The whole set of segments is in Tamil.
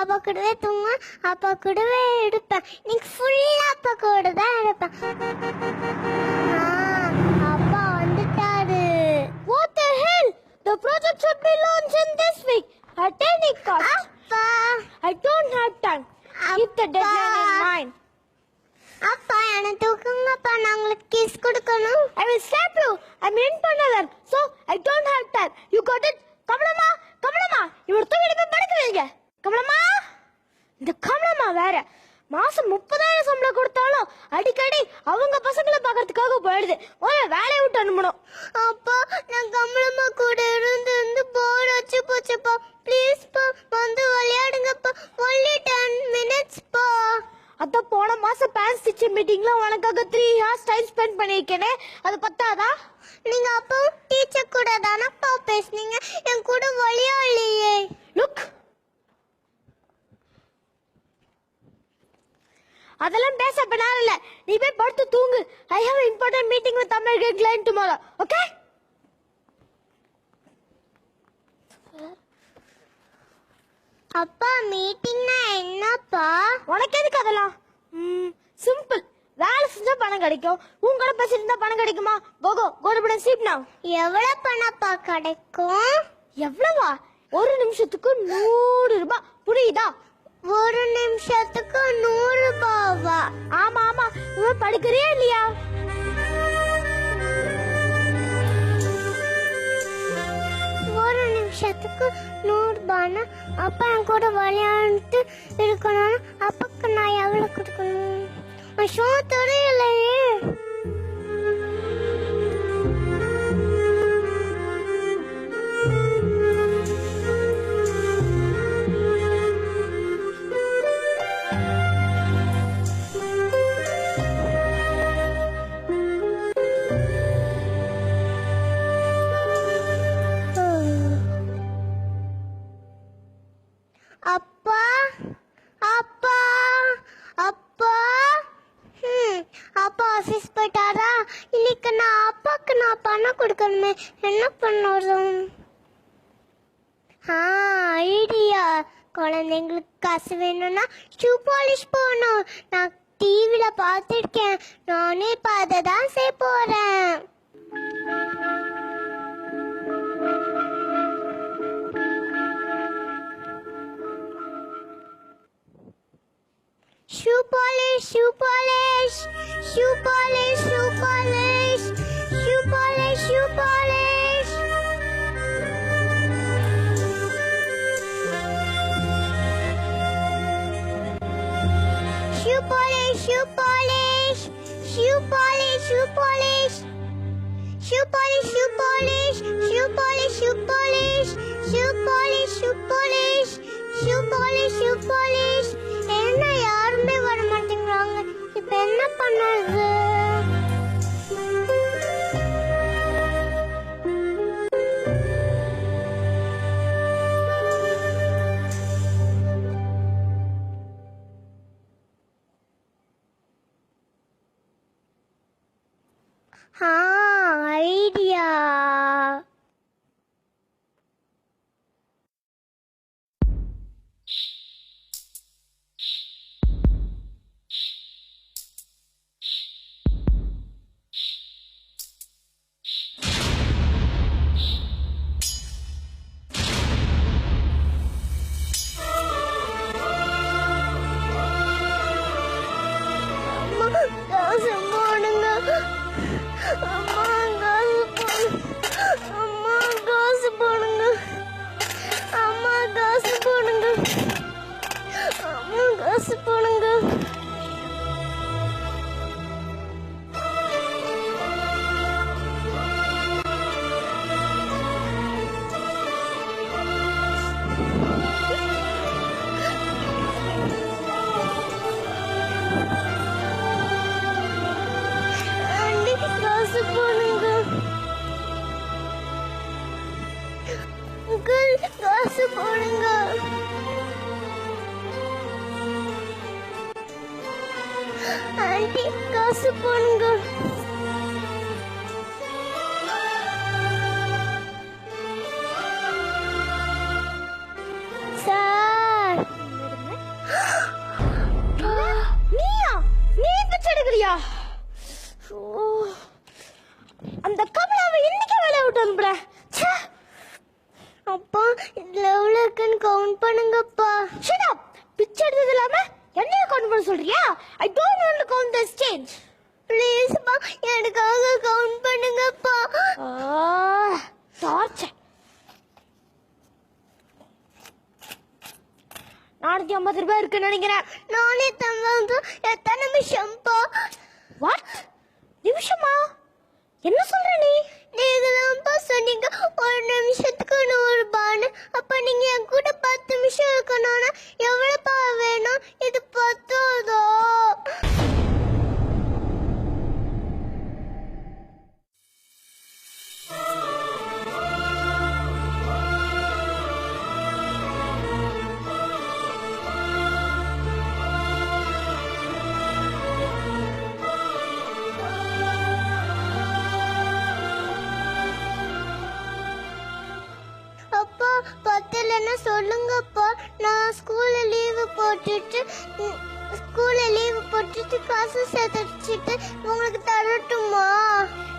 அப்பா கூடவே தூங்குவேன், அப்பா கூடவே எடுப்பேன். இன்னைக்கு ஃபுல்லா அப்பா கூட தான் எடுப்பேன். அப்பா வந்துட்டாரு. What the hell? The project should be launched in this week. At any cost. அப்பா, I don't have time. Keep the deadline in mind. அப்பா எனக்கு தூக்குங்கப்பா, நான் உங்களுக்கு கிஸ் கொடுக்கணும். I will slap you. I'm in பண்ணவர். So I don't have time. You got it? கமலம்மா, கமலம்மா, இவர் தூக்கிட்டு போய் படுக்க வைங்க. கமலம்மா, இந்த கமலம்மா வேற மாசம் 30,000 சம்பளம் கொடுத்தாலும் அடிக்கடி அவங்க பசங்களை பாக்கிறதுக்காக போயிடுது. வேலையை விட்டு அனுப்பணும். அப்பா, நான் கமலம்மா கூட இருந்து போர் அடிச்சு போச்சுப்பா. ப்ளீஸ் பா, வந்து விளையாடுங்கப்பா. only 10 minutes பா. அத போன மாசம் பேரண்ட்ஸ் டீச்சர் மீட்டிங்ல உனக்காக 3 hours டைம் ஸ்பெண்ட் பண்ணிருக்கேனே, அது பத்தாதா? நீங்க அப்பா டீச்சர் கூட தானப்பா பேசுனீங்க, என் கூட விளையாடலையே. லுக், அதெல்லாம் பேச பண்ணால இல்ல, நீ போய் படுத்து தூங்கு. I have an important meeting with American client tomorrow. Okay? அப்பா, மீட்டிங்னா என்னப்பா? உனக்கு எதுக்கு அதெல்லாம்? சிம்பிள். வேலை செஞ்சா பணம் கிடைக்கும், உன் கூட பேசிட்டு பணம் கிடைக்குமா? கோகோ கோடபட சீப் now. எவ்வளவு பணப்பா கிடைக்கும்? எவ்வளவா? ஒரு நிமிஷத்துக்கு 100 ரூபாய். புரியுதா? ஒரு நிமிஷத்துக்கு 100 ரூபாவா? ஆமா ஆமா. உன் படிக்கிறியா இல்லையா? ஒரு நிமிஷத்துக்கு 100 ரூபானா அப்பா என் கூட விளையாண்டு இருக்கணும். அப்பாக்கு நான் எவ்வளவு கொடுக்கணும்? ஷோ தெரியலையே. அப்பா, அப்பா, அப்பா. அப்பா ஆபீஸ் போயிட்டாரா? இன்னைக்கு நான் அப்பாக்கு பணம் கொடுக்கணுமே, என்ன பண்ணுறோம்? ஐடியா. குழந்தைங்களுக்கு காசு வேணும்னா ஷூ பாலிஷ் போகணும். நான் டிவில பார்த்துருக்கேன், நானே இப்போ அதை தான் செய்ய போறேன். Shoe polish, shoe polish, shoe polish, shoe polish, shoe polish, shoe polish. Shoe polish, shoe polish, shoe polish, shoe polish. Shoe polish, shoe polish, shoe polish, shoe polish, shoe polish, shoe polish, shoe polish, shoe polish. என்ன யாருமே வர மாட்டேங்கிறாங்க, இப்ப என்ன பண்ணுறது? ஐடியா. காசு போடுங்க அம்மா, காசு போடுங்க அம்மா, காசு போடுங்க அம்மா, காசு போடுங்க. காசு போடுங்க. ஆண்டி காசு போடுங்க. சார் நீயா? நீ பிச்சை எடுக்கிறியா? அந்த கமலாவை இன்னைக்கு வேலையை விட்டு அனுப்புற. அப்பா இதுல எவ்வளவு இருக்குன்னு கவுண்ட் பண்ணுங்கப்பா. Shut up. பிச்சை எடுத்தது இல்லாம என்னைய கவுண்ட் பண்ண சொல்றியா? I don't want to count this change. Please பா எனக்காக கவுண்ட் பண்ணுங்கப்பா. டார்ச்சர். 450 ரூபாய் இருக்குன்னு நினைக்கிறேன். நானே தந்தாங்க. எத்தனை நிமிஷம்ப்பா? வாட்? நிமிஷமா? என்ன சொல்ற நீ? நீங்க தான்ப்பா சொன்னீங்க ஒரு நிமிஷத்துக்கு 100 ரூபான்னு. அப்ப நீங்க என் கூட 10 நிமிஷம் இருக்கணும்னா எவ்வளவுப்பா வேணும்? இது பத்தாதோ? அப்பா பத்தலன்னா சொல்லுங்கப்பா. நான் ஸ்கூல்ல லீவு போட்டுட்டு காசு சேர்த்துட்டு உங்களுக்கு தரட்டுமா?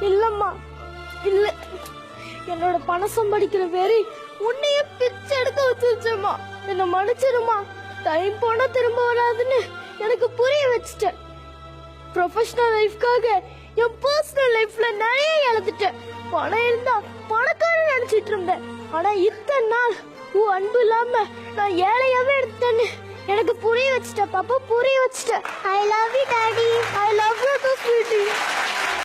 இல்லம்மா இல்ல. என்னோட பணம் சம்பாதிக்கிற வேறு உன்னைய பிச்சை எடுக்க வச்சிருச்சேம்மா. என்ன மன்னிச்சிருமா. டைம் போனா திரும்ப வராதுன்னு எனக்கு புரிய வச்சுட்டேன். ப்ரொஃபஷனல் லைஃப்காக என் பர்சனல் லைஃப்ல நிறைய இழந்துட்டேன். பணம் இருந்தா பணக்காரன் நினைச்சிட்டு இருந்தேன். ஆனா இத்தனை நாள் உன் அன்பு இல்லாம நான் ஏழையாவே எடுத்தேன்னு எனக்கு புரிய வச்சுட்டேன் பாப்பா. புரிய வச்சுட்டேன். I love you daddy. I love you too sweetie.